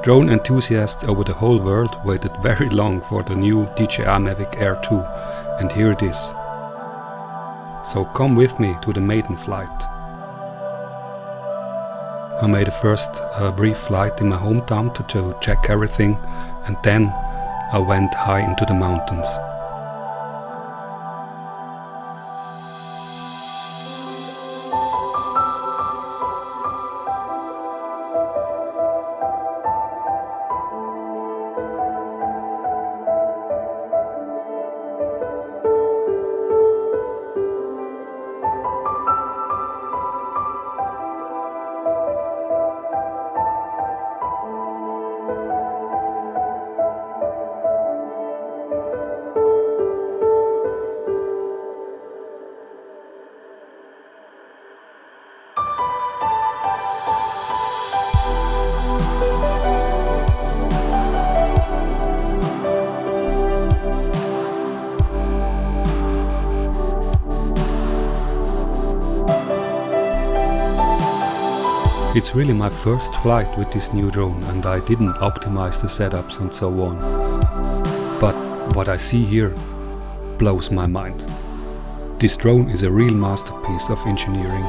Drone enthusiasts over the whole world waited very long for the new DJI Mavic Air 2, and here it is. So come with me to the maiden flight. I made a first brief flight in my hometown to check everything, and then I went high into the mountains. It's really my first flight with this new drone, and I didn't optimize the setups and so on. But what I see here blows my mind. This drone is a real masterpiece of engineering.